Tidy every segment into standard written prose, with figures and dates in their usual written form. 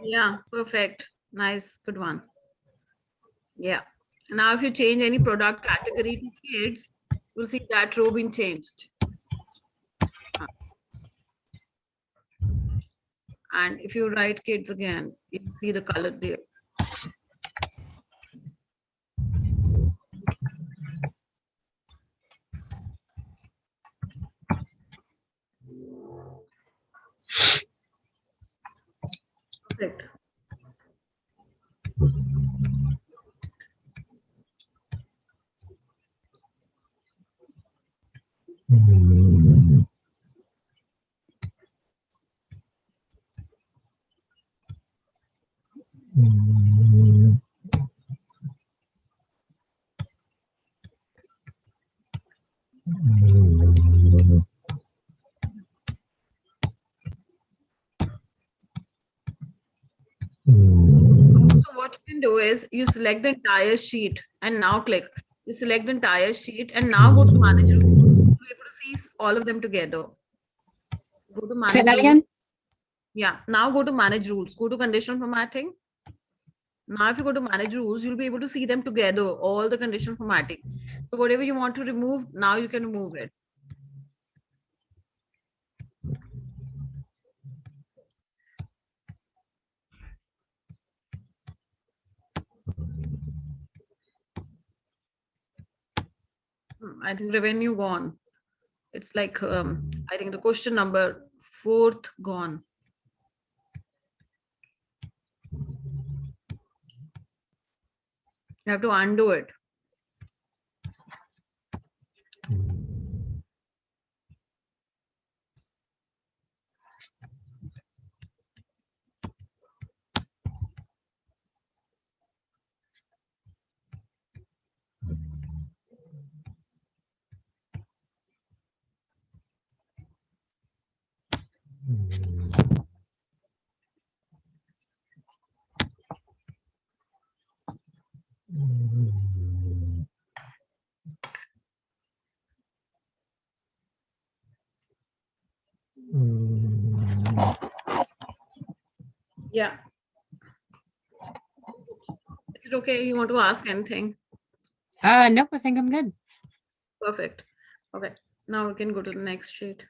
Yeah, perfect. Nice, good one. Yeah. Now, if you change any product category to kids, you'll see that row being changed. And if you write kids again, you see the color there. Perfect. So what you can do is you select the entire sheet and now click. You select the entire sheet and now go to manage rules. You'll be able to see all of them together. Go to Say manage that rules. again. Yeah. Now go to manage rules. Go to conditional formatting. Now, if you go to manage rules, you'll be able to see them together, all the conditional formatting. So whatever you want to remove, now you can remove it. I think revenue gone. It's like, I think the question number 4th gone. You have to undo it. Yeah. Is it okay? You want to ask anything? Nope, I think I'm good. Perfect. Okay. Now we can go to the next sheet.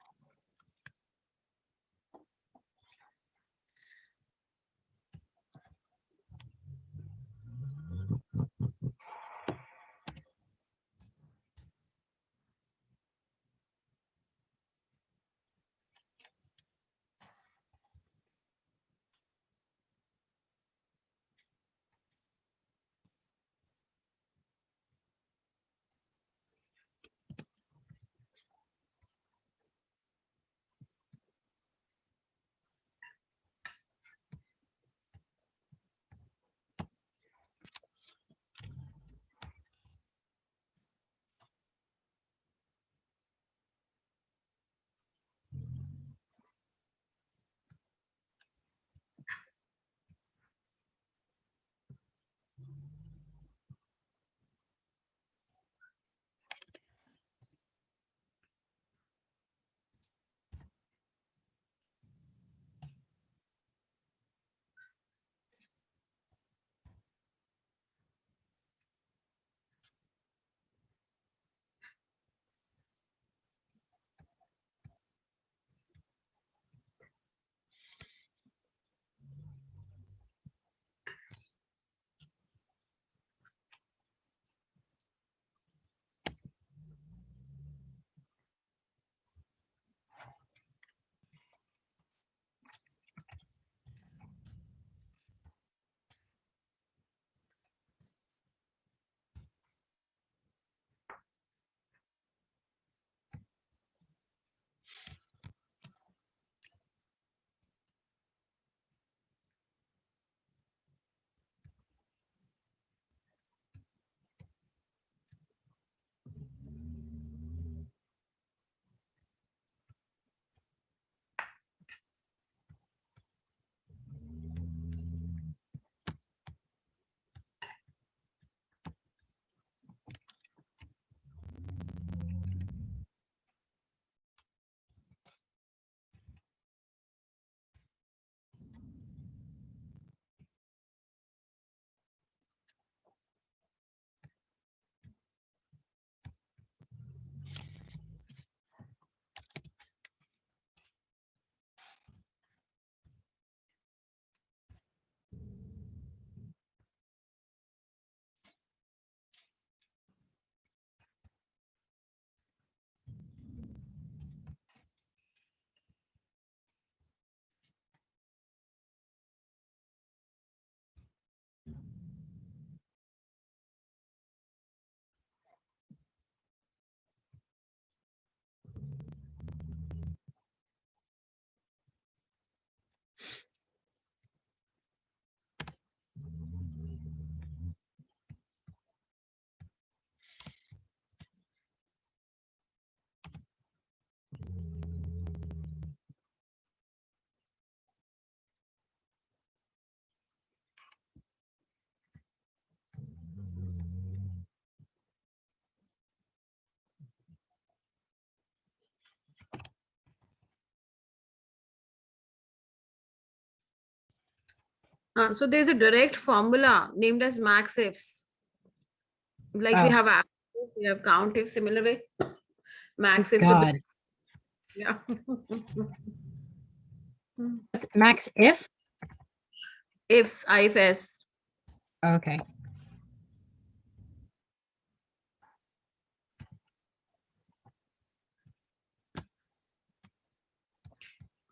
So there's a direct formula named as max ifs. Like we Oh, have app, we have count if, similar way. oh Max ifs are God. yeah. What's max if? Ifs, ifs. Okay.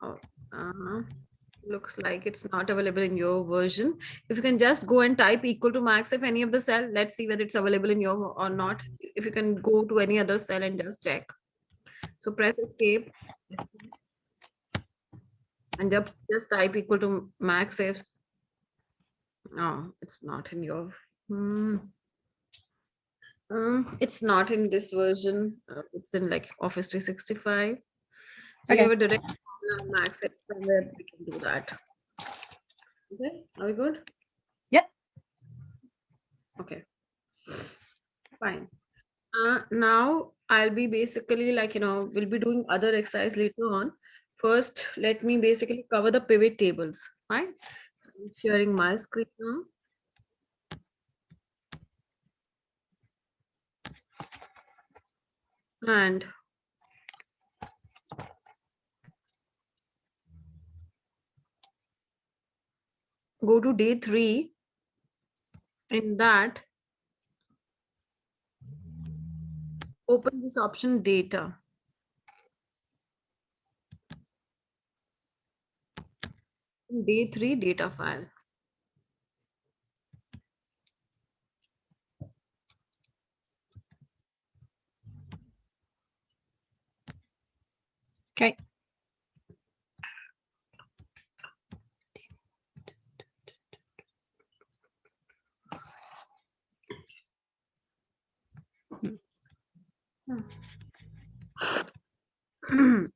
Oh, looks like it's not available in your version. If you can just go and type equal to max if any of the cell, let's see whether it's available in your or not. If you can go to any other cell and just check. So press escape and just type equal to max ifs. No, it's not in your. Hmm. It's not in this version. It's in like Office 365. So you Okay. have a direct max ifs somewhere we can do that. Okay, are we good? Yep. Okay, fine. Now I'll be basically like, we'll be doing other exercise later on. First, let me basically cover the pivot tables. Fine. I'm sharing my screen now. And go to day 3. In that, open this option data. In day 3 data file. Okay.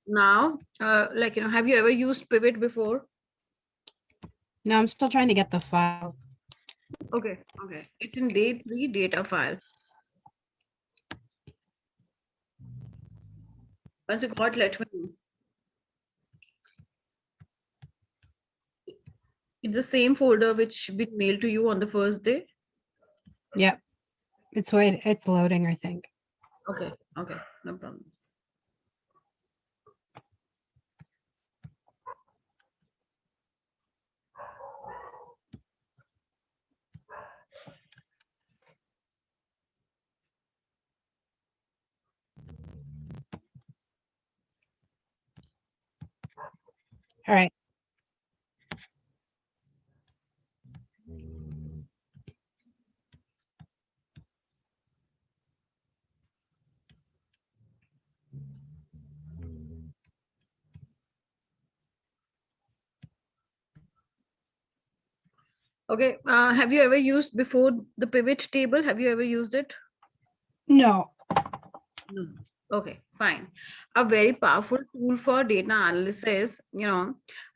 Now, have you ever used pivot before? No, I'm still trying to get the file. Okay. It's in day 3 data file. Once you got, let me know. It's the same folder which been mailed to you on the first day. Yep. It's loading, I think. Okay, no problem. All right. Okay, have you ever used before the pivot table? Have you ever used it? No. No. Okay, fine. A very powerful tool for data analysis.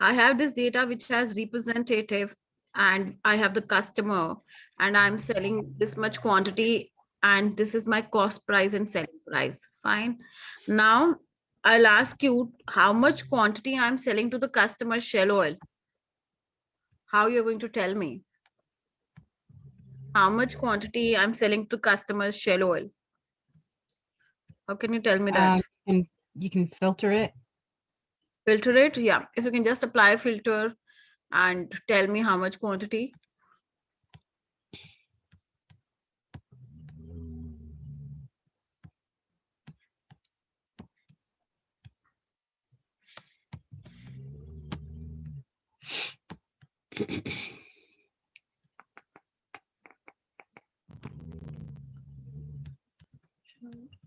I have this data which has representative, and I have the customer, and I'm selling this much quantity, and this is my cost price and selling price. Fine. Now I'll ask you how much quantity I'm selling to the customer shell oil. How you're going to tell me how much quantity I'm selling to customers shell oil? How can you tell me that? And you can filter it. Filter it? Yeah. If you can just apply a filter and tell me how much quantity.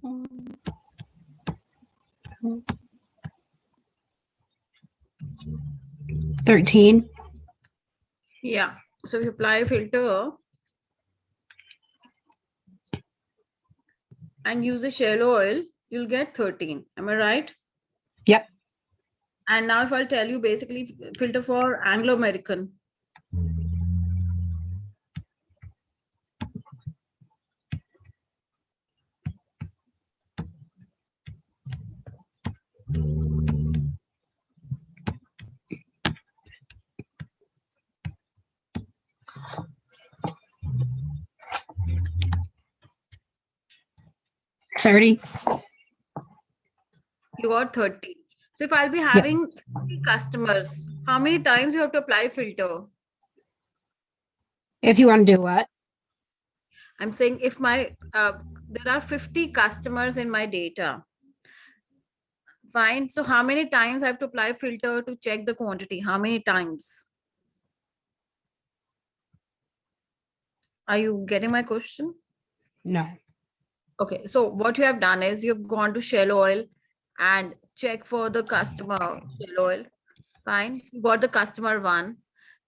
Um, 13. Yeah. So if you apply a filter and use the shell oil, you'll get 13. Am I right? Yep. And now if I'll tell you basically filter for Anglo-American. 30. You got 30. So if I'll be Yep. having 50 customers, how many times you have to apply filter? If you want to do what? I'm saying if my there are 50 customers in my data. Fine. So how many times I have to apply filter to check the quantity? How many times? Are you getting my question? No. Okay. So what you have done is you've gone to Shell Oil and check for the customer Shell Oil. Fine. So you got the customer one.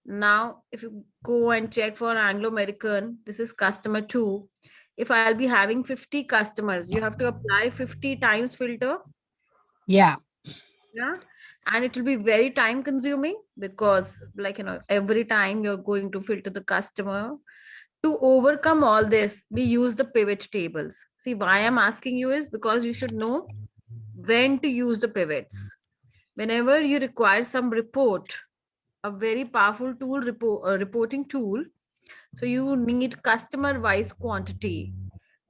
Now, if you go and check for Anglo American, this is customer two. If I'll be having 50 customers, you have to apply 50 times filter. Yeah. Yeah. And it will be very time consuming because, like, every time you're going to filter the customer. To overcome all this, we use the pivot tables. See, why I'm asking you is because you should know when to use the pivots. Whenever you require some report, a very powerful tool, reporting tool. So you need customer wise quantity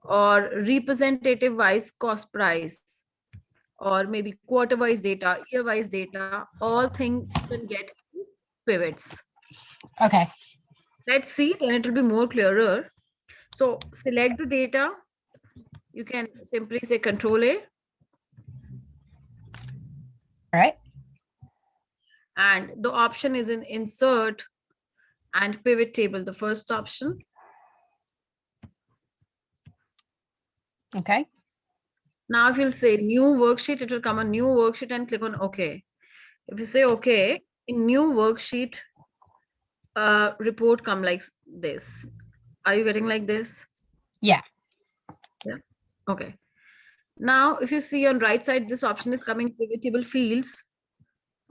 or representative wise cost price or maybe quarter wise data, year wise data, all things you can get pivots. Okay. Let's see, then it will be more clearer. So select the data. You can simply say Control A, All right. and the option is in Insert and Pivot Table, the first option. Okay. Now, if you'll say New Worksheet, it will come a New Worksheet and click on OK. If you say OK, in New Worksheet, report come like this. Are you getting like this? Yeah. Yeah. Okay. Now, if you see on right side, this option is coming Pivot Table Fields.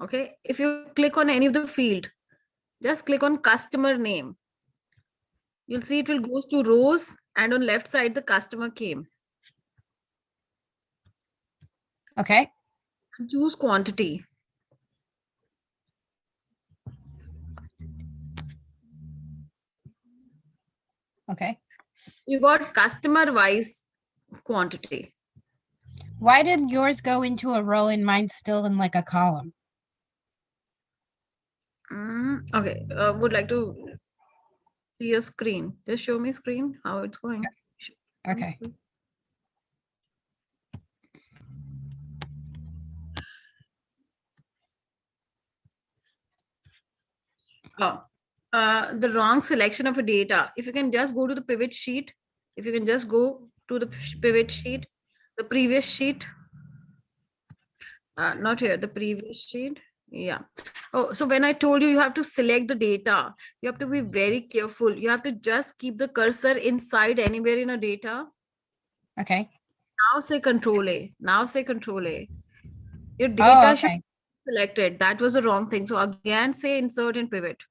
Okay. If you click on any of the field, just click on Customer Name. You'll see it will goes to rows, and on left side the customer came. Okay. Choose quantity. Okay. You got customer wise quantity. Why did yours go into a row and mine's still in like a column? Okay, would like to see your screen. Just show me screen how it's going. Show me Okay. screen. Oh, the wrong selection of a data. If you can just go to the pivot sheet, if you can just go to the pivot sheet, the previous sheet, not here, the previous sheet. Yeah. Oh, so when I told you, you have to select the data, you have to be very careful. You have to just keep the cursor inside anywhere in a data. Okay. Now say Control A. Now say Control A. Your Oh, data should okay. be selected. That was the wrong thing. So again, say Insert and Pivot.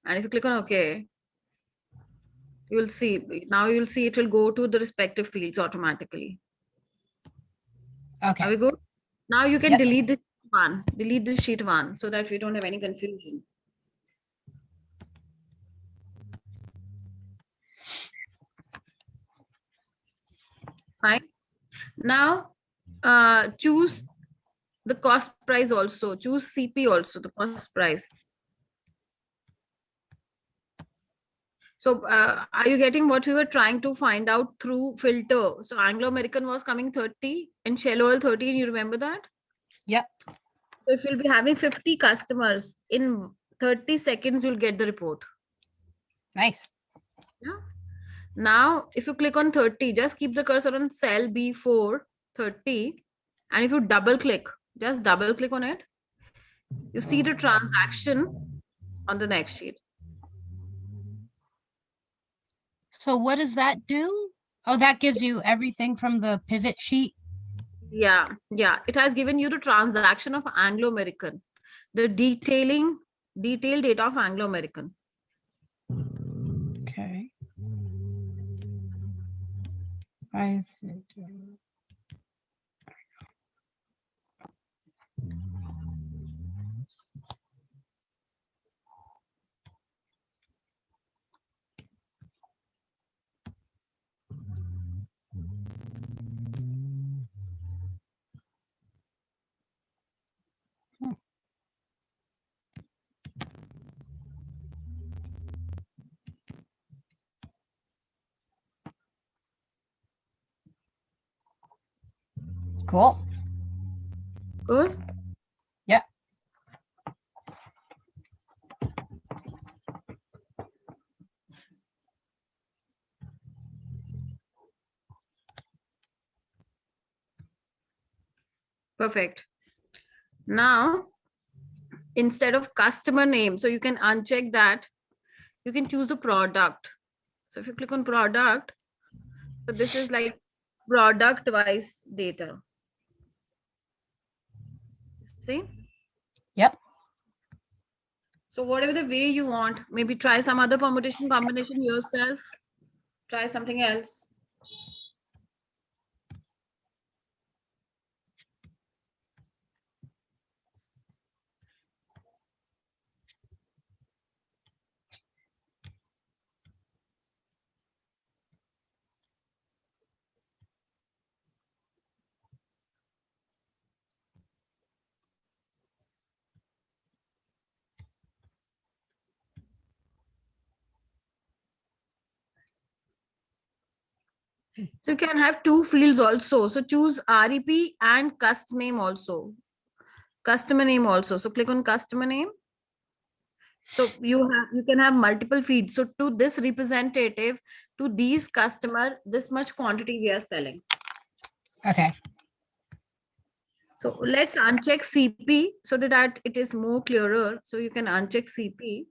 And if you click on OK, you will see. Now you will see it will go to the respective fields automatically. Are Okay. we good? Now you can Yep. delete this one. Delete the sheet one so that we don't have any confusion. Fine. Now choose the cost price also. Choose CP also, the cost price. So are you getting what we were trying to find out through filter? So Anglo American was coming 30 and Shell Oil 13. You remember that? Yep. So if you'll be having 50 customers in 30 seconds, you'll get the report. Nice. Yeah. Now, if you click on 30, just keep the cursor on cell B4 30. And if you double click, just double click on it, you see the transaction on the next sheet. So what does that do? Oh, that gives you everything from the pivot sheet. Yeah, yeah. It has given you the transaction of Anglo American, the detailed data of Anglo American. Okay. I see. Cool. Good. Yep. Perfect. Now, instead of customer name, so you can uncheck that. You can choose the product. So if you click on product, so this is like product wise data. See? Yep. So whatever the way you want, maybe try some other permutation combination yourself. Try something else. So you can have two fields also. So choose REP and cust name also. Customer name also. So click on customer name. So you can have multiple feeds. So to this representative, to these customer, this much quantity we are selling. Okay. So let's uncheck CP so that it is more clearer. So you can uncheck CP.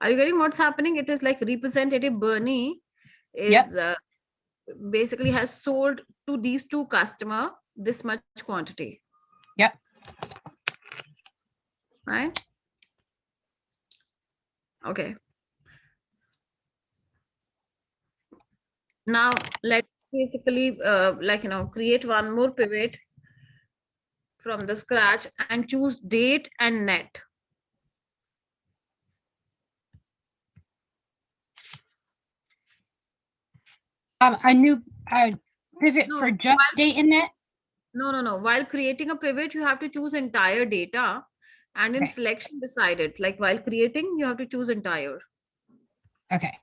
Are you getting what's happening? It is like representative Bernie Yep. is basically has sold to these two customer this much quantity. Yep. Right? Okay. Now let's basically create one more pivot from the scratch and choose date and net. A new pivot No, for just date and net. no. While creating a pivot, you have to choose entire data, and in Okay. selection decide it. Like while creating, you have to choose entire. Okay.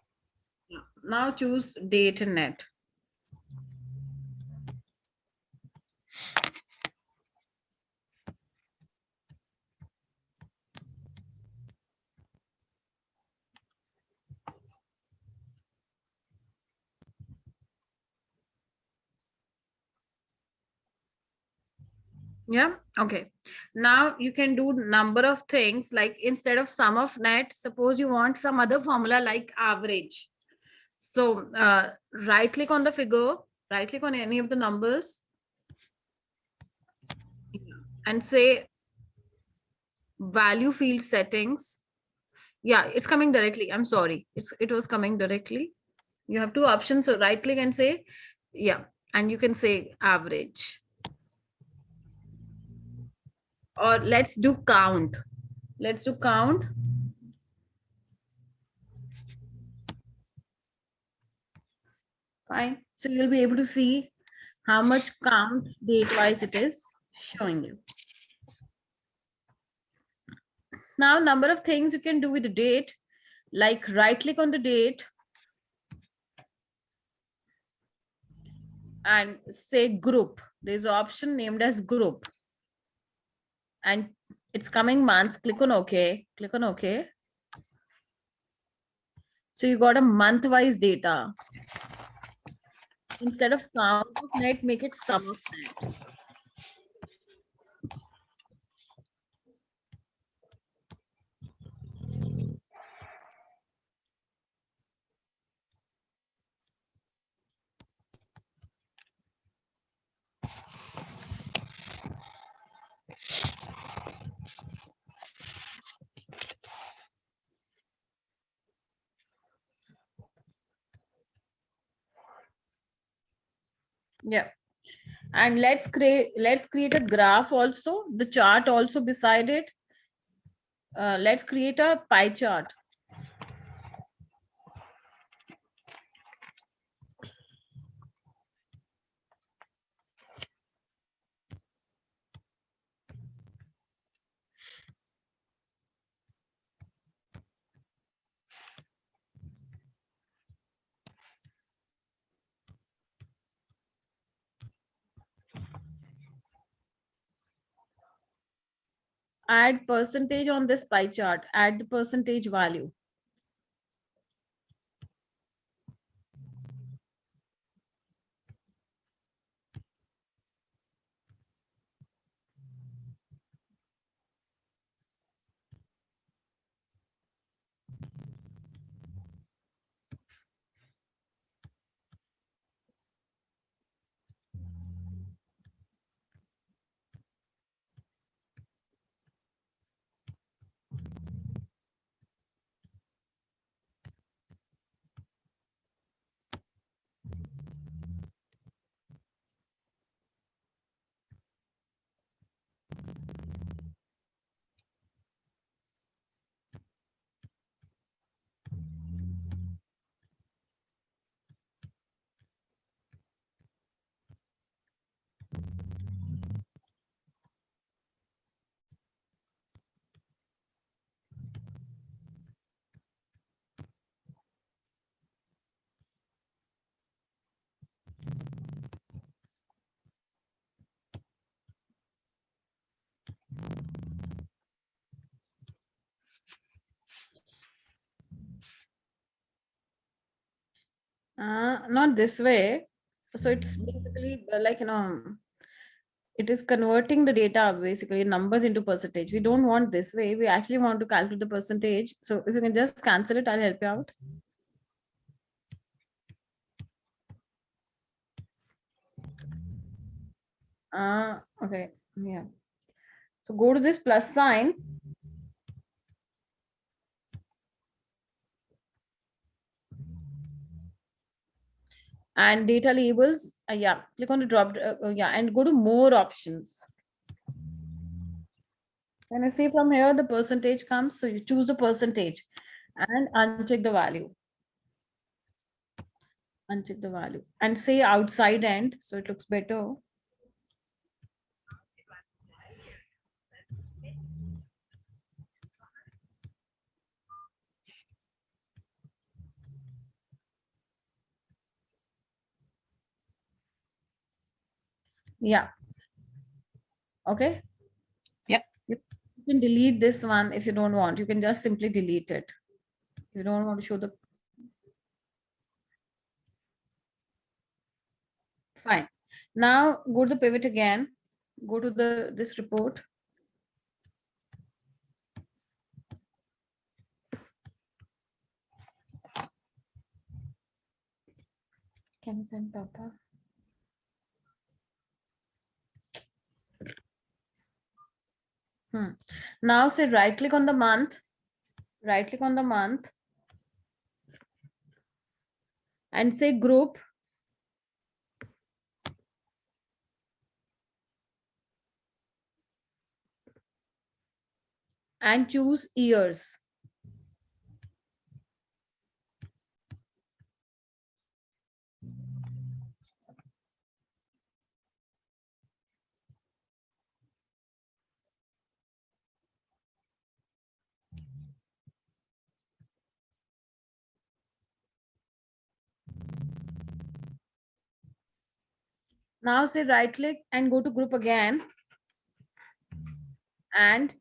Yeah. Now choose date and net. Yeah. Okay. Now you can do number of things like instead of sum of net, suppose you want some other formula like average. So right click on the figure, right click on any of the numbers and say value field settings. Yeah, it's coming directly. I'm sorry. It was coming directly. You have two options. So right click and say, yeah, and you can say average. Or let's do count. Let's do count. Fine. So you'll be able to see how much count date wise it is showing you. Now, number of things you can do with the date, like right click on the date and say group. There's an option named as group. And it's coming months. Click on OK. Click on OK. So you got a month-wise data. Instead of count of net, make it sum of net. Yeah. And let's create a graph also, the chart also beside it. Let's create a pie chart. add percentage on this pie chart, add the percentage value. Not this way. So it's basically like, it is converting the data, basically numbers into percentage. We don't want this way. We actually want to calculate the percentage. So if you can just cancel it, I'll help you out. Okay. Yeah. So go to this plus sign. And data labels. Yeah. Click on the drop. Yeah. And go to more options. And I see from here the percentage comes. So you choose the percentage and uncheck the value. Uncheck the value and say outside end. So it looks better. Yeah. Okay. Yep. You can delete this one if you don't want. You can just simply delete it. You don't want to show the. Fine. Now go to the pivot again. Go to this report. Can you send Papa? Now say right click on the month. Right click on the month. And say group. And choose years. Now say right click and go to group again. And